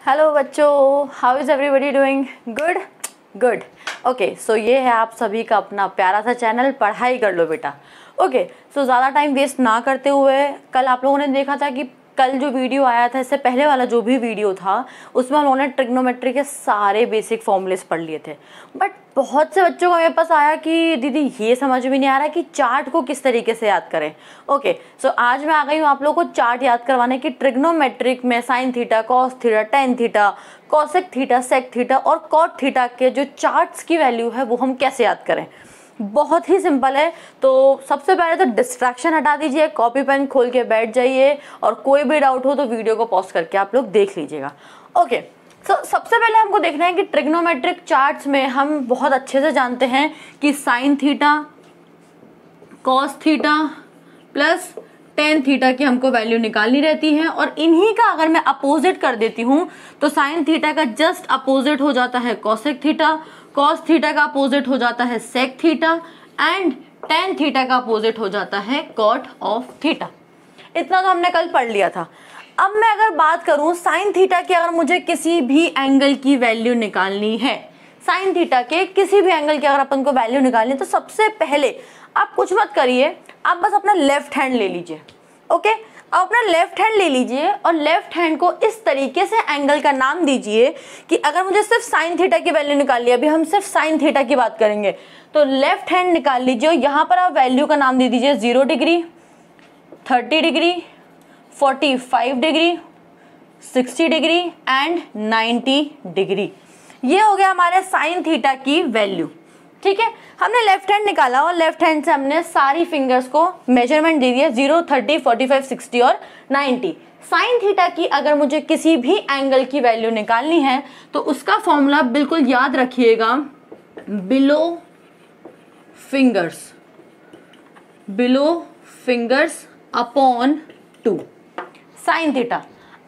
Hello बच्चों, how is everybody doing? Good good. Okay, so ये है आप सभी का अपना प्यारा सा चैनल पढ़ाई कर लो बेटा। ओके, सो ज़्यादा टाइम वेस्ट ना करते हुए, कल आप लोगों ने देखा था कि कल जो वीडियो आया था, इससे पहले वाला जो भी वीडियो था उसमें हम लोगों ने ट्रिग्नोमेट्री के सारे बेसिक फॉर्मूलेस पढ़ लिए थे। बट बहुत से बच्चों को मेरे पास आया कि दीदी ये समझ में नहीं आ रहा कि चार्ट को किस तरीके से याद करें। ओके, सो आज मैं आ गई हूँ आप लोगों को चार्ट याद करवाने की। ट्रिग्नोमेट्रिक में sine theta, cos theta, tan theta, cosec theta, sec theta और कॉट थीटा के जो चार्ट्स की वैल्यू है वो हम कैसे याद करें। बहुत ही सिंपल है। तो सबसे पहले तो डिस्ट्रैक्शन हटा दीजिए, कॉपी पेन खोल के बैठ जाइए और कोई भी डाउट हो तो वीडियो को पॉज करके आप लोग देख लीजिएगा। ओके, सो सबसे पहले हमको देखना है कि ट्रिग्नोमेट्रिक चार्ट्स में हम बहुत अच्छे से जानते हैं कि sign theta, cos theta plus tan theta की हमको वैल्यू निकालनी रहती है। और इन्हीं का अगर मैं अपोजिट कर देती हूँ तो साइन थीटा का जस्ट अपोजिट हो जाता है कॉसेक थीटा, कॉस थीटा का अपोजिट हो जाता है sec theta and tan theta का अपोजिट हो जाता है कॉट ऑफ थीटा। इतना तो हमने कल पढ़ लिया था। अब मैं अगर बात करूं साइन थीटा की, अगर मुझे किसी भी एंगल की वैल्यू निकालनी है, साइन थीटा के किसी भी एंगल की अगर अपन को वैल्यू निकालनी है तो सबसे पहले आप कुछ मत करिए, आप बस अपना लेफ्ट हैंड ले लीजिए। ओके, अब अपना लेफ्ट हैंड ले लीजिए और लेफ्ट हैंड को इस तरीके से एंगल का नाम दीजिए कि अगर मुझे सिर्फ साइन थीटा की वैल्यू निकालनी है, अभी हम सिर्फ साइन थीटा की बात करेंगे, तो लेफ्ट हैंड निकाल लीजिए और यहाँ पर आप वैल्यू का नाम दे दीजिए 0 degree, 30 degree, 45 degree, 60 degree and 90 degree. ये हो गया हमारे साइन थीटा की वैल्यू। ठीक है, हमने लेफ्ट हैंड निकाला और लेफ्ट हैंड से हमने सारी फिंगर्स को मेजरमेंट दे दिया 0, 30, 45, 60 और 90। साइन थीटा की अगर मुझे किसी भी एंगल की वैल्यू निकालनी है तो उसका फॉर्मूला बिल्कुल याद रखिएगा, below fingers upon 2 sine theta.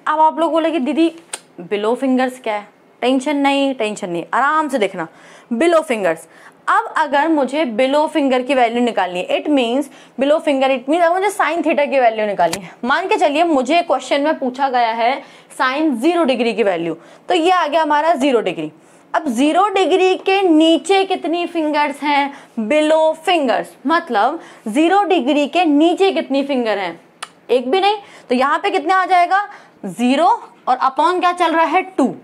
अब आप लोग बोले कि दीदी बिलो फिंगर्स क्या है? टेंशन नहीं, आराम से देखना। बिलो फिंगर्स, अब अगर मुझे बिलो फिंगर की वैल्यू निकालनी है, it means below finger, it means अगर मुझे साइन थीटा की वैल्यू निकालनी है, मान के चलिए मुझे क्वेश्चन में पूछा गया है साइन 0 डिग्री की वैल्यू, तो ये आ गया हमारा 0 डिग्री। अब 0 डिग्री के नीचे कितनी फिंगर्स हैं? बिलो फिंगर्स, मतलब 0 डिग्री के नीचे कितनी फिंगर हैं? एक भी नहीं। तो यहाँ पे कितना आ जाएगा? 0 और अपॉन क्या चल रहा है? 2।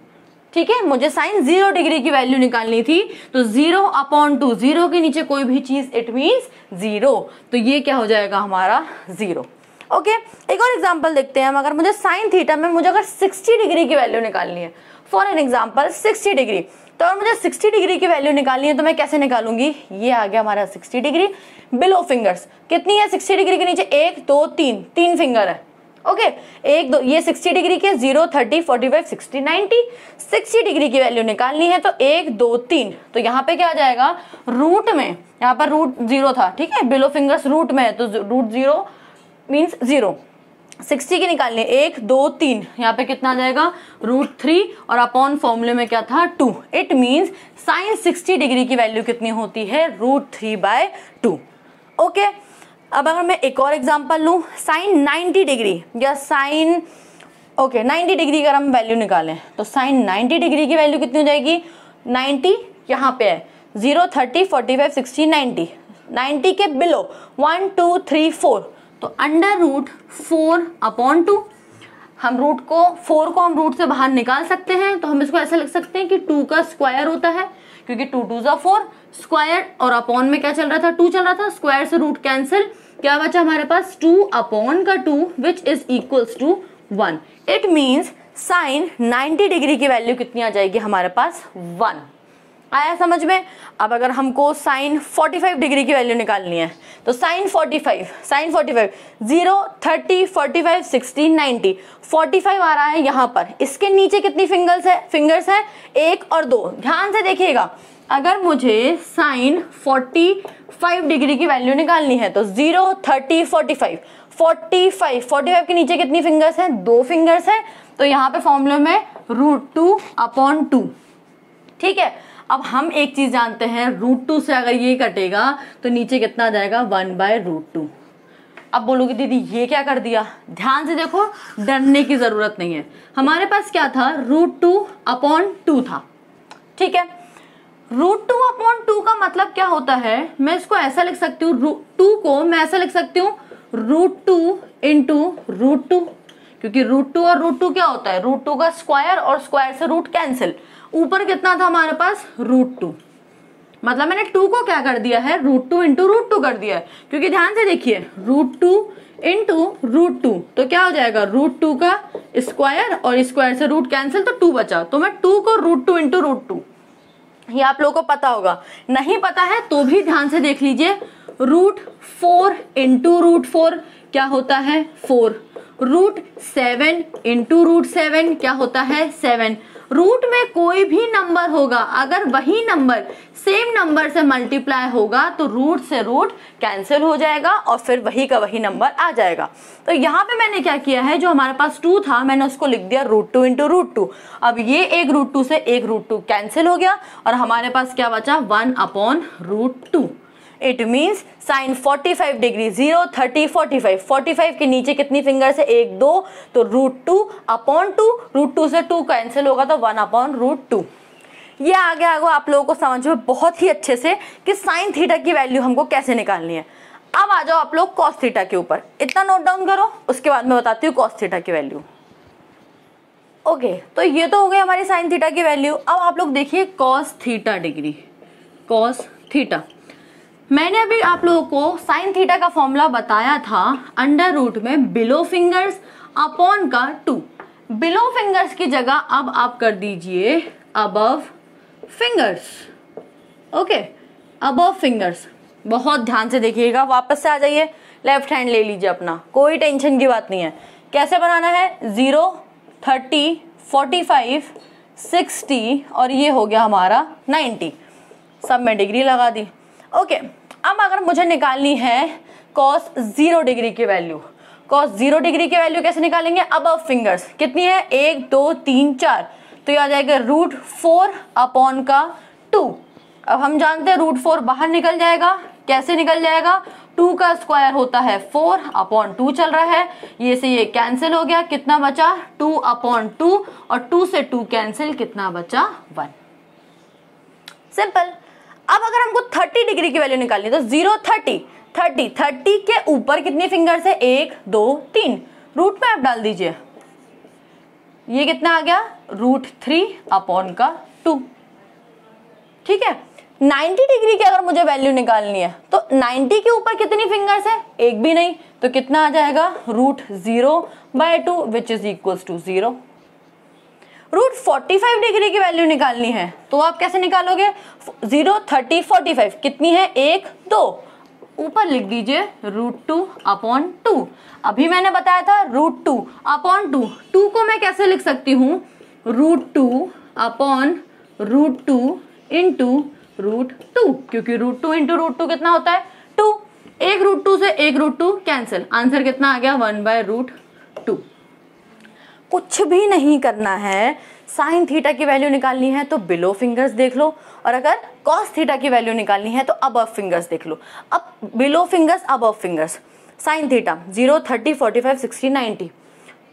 ठीक है, मुझे साइन 0 डिग्री की वैल्यू निकालनी थी तो 0 अपॉन 2, 0 के नीचे कोई भी चीज इट मीन्स 0, तो ये क्या हो जाएगा हमारा 0। ओके, एक और एग्जांपल देखते हैं हम। अगर मुझे साइन थीटा में मुझे अगर 60 डिग्री की वैल्यू निकालनी है, फॉर एन एग्जांपल 60 डिग्री, तो अगर मुझे 60 डिग्री की वैल्यू निकालनी है तो मैं कैसे निकालूंगी? ये आ गया हमारा 60 डिग्री। बिलो फिंगर्स कितनी है 60 डिग्री के नीचे? 1, 2, 3 फिंगर है। ओके, 1, 2, ये 60 डिग्री के 0, 30, 45, 60, 90। 60 डिग्री की वैल्यू निकालनी है तो 1, 2, 3, तो यहाँ पे क्या आ जाएगा? रूट में, यहाँ पर रूट 0 था, ठीक है, बिलो फिंगर्स रूट में है तो रूट 0 मीन्स 0। 60 की निकालनी है 1, 2, 3, यहाँ पे कितना आ जाएगा? रूट 3 और अपॉन फॉर्मूले में क्या था? 2। इट मीन्स साइन 60 डिग्री की वैल्यू कितनी होती है? रूट 3/2। ओके, अब अगर मैं एक और एग्जांपल लूं, साइन 90 डिग्री या साइन 90 डिग्री अगर हम वैल्यू निकालें तो साइन 90 डिग्री की वैल्यू कितनी हो जाएगी? 90 यहाँ पे है, 0, 30, 45, 60, 90। 90 के बिलो 1, 2, 3, 4, तो अंडर रूट 4 अपॉन 2। हम रूट को 4 को हम रूट से बाहर निकाल सकते हैं, तो हम इसको ऐसा लिख सकते हैं कि 2 का स्क्वायर होता है, क्योंकि 2 2 ज़ा 4, स्क्वायर और अपॉन में क्या चल रहा था? 2 चल रहा था, स्क्वायर से रूट कैंसिल, क्या बचा हमारे पास? 2 अपॉन का 2 which is equals to 1। It means sine 90 degree की वैल्यू कितनी आ जाएगी हमारे पास? 1। आया समझ में? अब अगर हमको साइन 45 डिग्री की वैल्यू निकालनी है तो साइन 45 0, 30, 45, 60, 90, 45 आ रहा है यहाँ पर। इसके नीचे कितनी फिंगर्स है? 1 और 2। ध्यान से देखिएगा, अगर मुझे साइन 45 डिग्री की वैल्यू निकालनी है तो 0, 30, 45 के नीचे कितनी फिंगर्स हैं? 2 फिंगर्स हैं, तो यहाँ पे फॉर्मूले में रूट 2 अपॉन 2। ठीक है, अब हम एक चीज जानते हैं, रूट 2 से अगर ये कटेगा तो नीचे कितना आ जाएगा? 1/√2। अब बोलोगे दीदी ये क्या कर दिया, ध्यान से देखो, डरने की जरूरत नहीं है। हमारे पास क्या था, √2/2 था, ठीक है। √2/2 का मतलब क्या होता है, मैं इसको ऐसा लिख सकती हूँ, 2 को मैं ऐसा लिख सकती हूँ √2 × √2, क्योंकि √2 और √2 क्या होता है, √2 का स्क्वायर और स्क्वायर से रूट कैंसिल। ऊपर कितना था हमारे पास, √2, मतलब मैंने 2 को क्या कर दिया है, √2 × √2 कर दिया है, क्योंकि ध्यान से देखिए √2 × √2 तो क्या हो जाएगा, √2 का स्क्वायर और स्क्वायर से रूट कैंसिल तो 2 बचा, तो मैं 2 को √2 × √2, ये आप लोगों को पता होगा, नहीं पता है तो भी ध्यान से देख लीजिए, √4 × √4 क्या होता है 4, √7 × √7 क्या होता है 7। रूट में कोई भी नंबर होगा, अगर वही नंबर सेम नंबर से मल्टीप्लाई होगा तो रूट से रूट कैंसिल हो जाएगा और फिर वही का वही नंबर आ जाएगा। तो यहाँ पे मैंने क्या किया है, जो हमारे पास 2 था मैंने उसको लिख दिया √2 × √2। अब ये एक √2 से एक √2 कैंसिल हो गया और हमारे पास क्या बचा, 1/√2। इट मीन्स साइन 45 डिग्री, 0, 30, 45, 45 के नीचे कितनी फिंगर से, 1, 2, तो √2/2, √2 से 2 कैंसिल होगा तो 1/√2। ये आ गया आप लोगों को समझ में बहुत ही अच्छे से कि साइन थीटा की वैल्यू हमको कैसे निकालनी है। अब आ जाओ आप लोग कॉस थीटा के ऊपर, इतना नोट डाउन करो, उसके बाद मैं बताती हूँ कॉस थीटा की वैल्यू। ओके, तो ये तो हो गई हमारी साइन थीटा की वैल्यू। अब आप लोग देखिए cos theta degree, cos theta, मैंने अभी आप लोगों को साइन थीटा का फॉर्मूला बताया था √ में बिलो फिंगर्स अपॉन का 2। बिलो फिंगर्स की जगह अब आप कर दीजिए above fingers. Okay, above fingers, बहुत ध्यान से देखिएगा, वापस से आ जाइए, लेफ्ट हैंड ले लीजिए अपना, कोई टेंशन की बात नहीं है। कैसे बनाना है, 0, 30, 45, 60 और ये हो गया हमारा 90, सब में डिग्री लगा दी। ओके, अब अगर मुझे निकालनी है cos 0 डिग्री की वैल्यू, cos 0 डिग्री की वैल्यू कैसे निकालेंगे, अबव फिंगर्स कितनी है, 1, 2, 3, 4, तो ये आ जाएगा √4/2। अब हम जानते हैं √4 बाहर निकल जाएगा, कैसे निकल जाएगा, 2 का स्क्वायर होता है 4/2 चल रहा है, ये से ये कैंसिल हो गया, कितना बचा 2/2 और 2 से 2 कैंसिल, कितना बचा 1। सिंपल। अब अगर हमको 30 डिग्री की वैल्यू निकालनी है तो 0, 30 के ऊपर कितनी फिंगर्स है, 1, 2, 3, रूट में आप डाल दीजिए, ये कितना आ गया √3/2। ठीक है, 90 डिग्री की अगर मुझे वैल्यू निकालनी है तो 90 के ऊपर कितनी फिंगर्स है, एक भी नहीं, तो कितना आ जाएगा √0/2 which is equals to 0। √45 degree की वैल्यू निकालनी है तो आप कैसे निकालोगे, 0, 30, 45 कितनी है, 1, 2, ऊपर लिख दीजिए √2/2। अभी मैंने बताया था √2/2, 2 को मैं कैसे लिख सकती हूँ, √2/√2 × √2, क्योंकि √2 × √2 कितना होता है 2, एक √2 से एक √2 कैंसिल, आंसर कितना आ गया 1/√2। कुछ भी नहीं करना है, साइन थीटा की वैल्यू निकालनी है तो बिलो फिंगर्स देख लो, और अगर कॉस थीटा की वैल्यू निकालनी है तो अबव फिंगर्स देख लो। अब below fingers above fingers, sine theta 0, 30, 45, 60, 90,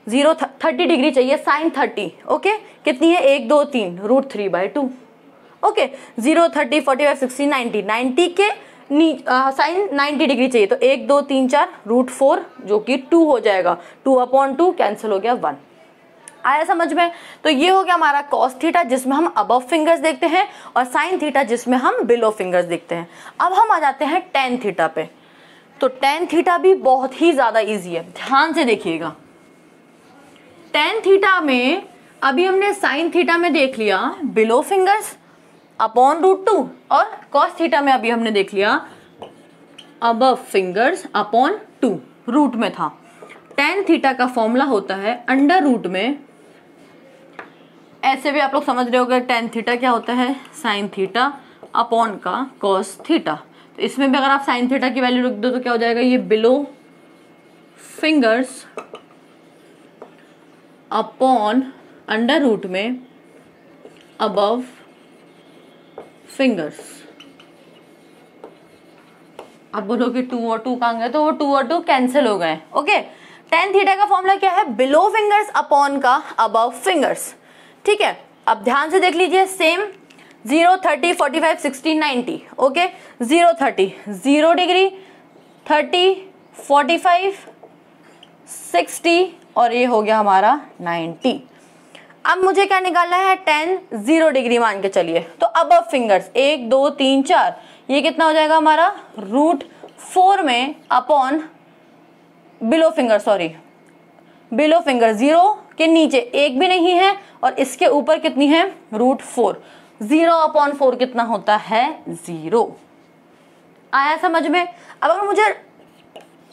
0, 30 degree चाहिए, साइन 30, ओके, कितनी है 1, 2, 3, √3/2। ओके, 0, 30, 45, 60, 90, 90 के साइन 90 डिग्री चाहिए तो 1, 2, 3, 4, √4 जो कि 2 हो जाएगा, 2/2 कैंसिल हो गया 1। आया समझ में? तो ये हो गया हमारा कॉस थीटा जिसमें हम अबव फिंगर्स देखते हैं, और साइन थीटा जिसमें हम बिलो फिंगर्स देखते हैं। अब हम आ जाते हैं टेन थीटा पे। तो टेन थीटा भी बहुत ही ज्यादा इजी है, ध्यान से देखिएगा। टेन थीटा में अभी हमने साइन थीटा में देख लिया बिलो फिंगर्स अपॉन √2, और कॉस थीटा में अभी हमने देख लिया अबव फिंगर्स अपॉन 2, रूट में था। टेन थीटा का फॉर्मूला होता है √ में, ऐसे भी आप लोग समझ रहे होगे टेन थीटा क्या होता है, साइन थीटा अपॉन का कॉस थीटा। तो इसमें भी अगर आप साइन थीटा की वैल्यू रख दो तो क्या हो जाएगा, ये बिलो फिंगर्स अपॉन √ में अबव फिंगर्स। अब बोलो कि 2 और 2 कहाँ गए, तो वो 2 और 2 कैंसिल हो गए। ओके, tan थीटा का फॉर्मूला क्या है, बिलो फिंगर्स अपॉन का अबव फिंगर्स। ठीक है, अब ध्यान से देख लीजिए, सेम 0, 30, 45, 60, 90। ओके, 0, 30, 0 डिग्री, 30, 45, 60 और ये हो गया हमारा 90। अब मुझे क्या निकालना है, tan 0 डिग्री मान के चलिए, तो अबव फिंगर्स 1, 2, 3, 4, ये कितना हो जाएगा हमारा √4 में upon below finger, sorry below finger 0 के नीचे एक भी नहीं है और इसके ऊपर कितनी है √4। 0 अपॉन 4 कितना होता है 0। आया समझ में। अब अगर मुझे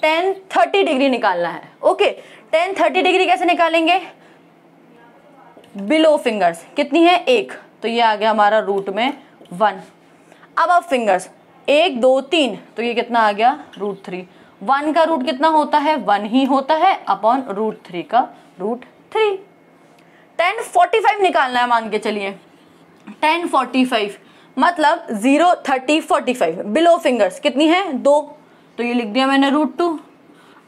tan 30 डिग्री निकालना है, ओके, tan 30 डिग्री कैसे निकालेंगे, बिलो फिंगर्स कितनी है 1, तो ये आ गया हमारा रूट में 1। अब फिंगर्स 1, 2, 3, तो ये कितना आ गया √3। 1 का रूट कितना होता है 1 ही होता है अपॉन √3 का √3। tan 45 निकालना है मान के चलिए, tan 45 मतलब 0, 30, 45 बिलो फिंगर्स कितनी है 2, तो ये लिख दिया मैंने √2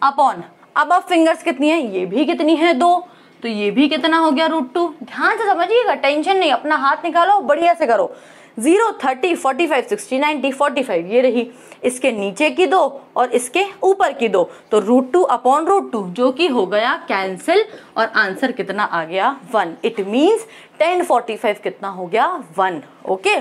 अपॉन अब फिंगर्स कितनी है, ये भी कितनी है 2, तो ये भी कितना हो गया √2। ध्यान से समझिएगा, टेंशन नहीं, अपना हाथ निकालो, बढ़िया से करो। 0, 30, 45, 60, 90, 45 ये रही, इसके नीचे की 2 और इसके ऊपर की 2, तो √2 अपॉन √2 जो कि हो गया कैंसिल और आंसर कितना आ गया 1। इट मीन्स tan 45 कितना हो गया 1। ओके,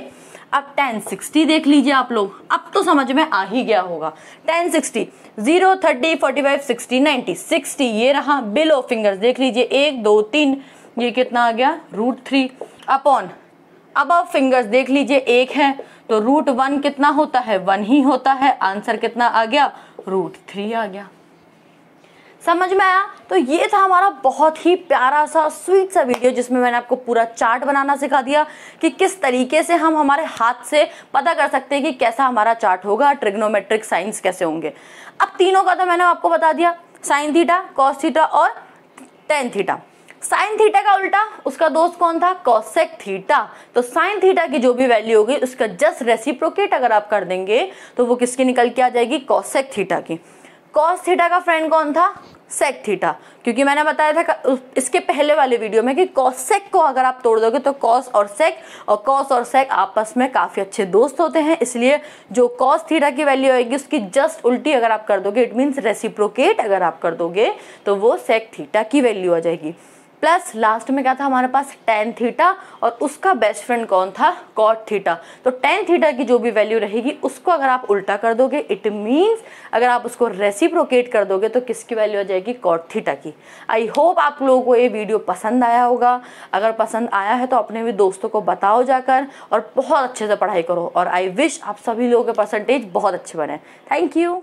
अब tan 60 देख लीजिए आप लोग, अब तो समझ में आ ही गया होगा। tan 60 0, 30, 45, 60, 90, 60 ये रहा, बिलो फिंगर्स देख लीजिए 1, 2, 3, ये कितना आ गया √3 अपॉन अब फिंगर्स देख लीजिए 1 है, तो √1 कितना होता है 1 ही होता है, आंसर कितना आ गया √3 आ गया। समझ में आया। तो ये था हमारा बहुत ही प्यारा सा स्वीट सा वीडियो जिसमें मैंने आपको पूरा चार्ट बनाना सिखा दिया कि किस तरीके से हम हमारे हाथ से पता कर सकते हैं कि कैसा हमारा चार्ट होगा, ट्रिग्नोमेट्रिक साइंस कैसे होंगे। अब तीनों का तो मैंने आपको बता दिया, साइन थीटा, कॉस थीटा और टेन थीटा। साइन थीटा का उल्टा उसका दोस्त कौन था, कोसेक थीटा। तो साइन थीटा की जो भी वैल्यू होगी उसका जस्ट रेसिप्रोकेट अगर आप कर देंगे तो वो किसकी निकल के आ जाएगी, कोसेक थीटा की। कॉस थीटा का फ्रेंड कौन था, सेक थीटा, क्योंकि मैंने बताया था इसके पहले वाले वीडियो में कि कॉसेक को अगर आप तोड़ दोगे तो कॉस और सेक आपस में काफी अच्छे दोस्त होते हैं, इसलिए जो कॉस थीटा की वैल्यू आएगी उसकी जस्ट उल्टी अगर आप कर दोगे, इट मीन्स रेसिप्रोकेट अगर आप कर दोगे तो वो सेक थीटा की वैल्यू आ जाएगी। प्लस लास्ट में क्या था हमारे पास, टेन थीटा, और उसका बेस्ट फ्रेंड कौन था, कॉट थीटा। तो टेन थीटा की जो भी वैल्यू रहेगी उसको अगर आप उल्टा कर दोगे, इट मीन्स अगर आप उसको रेसिप्रोकेट कर दोगे तो किसकी वैल्यू आ जाएगी, कॉट थीटा की। आई होप आप लोगों को ये वीडियो पसंद आया होगा। अगर पसंद आया है तो अपने भी दोस्तों को बताओ जाकर, और बहुत अच्छे से पढ़ाई करो, और आई विश आप सभी लोगों के परसेंटेज बहुत अच्छे बने। Thank you.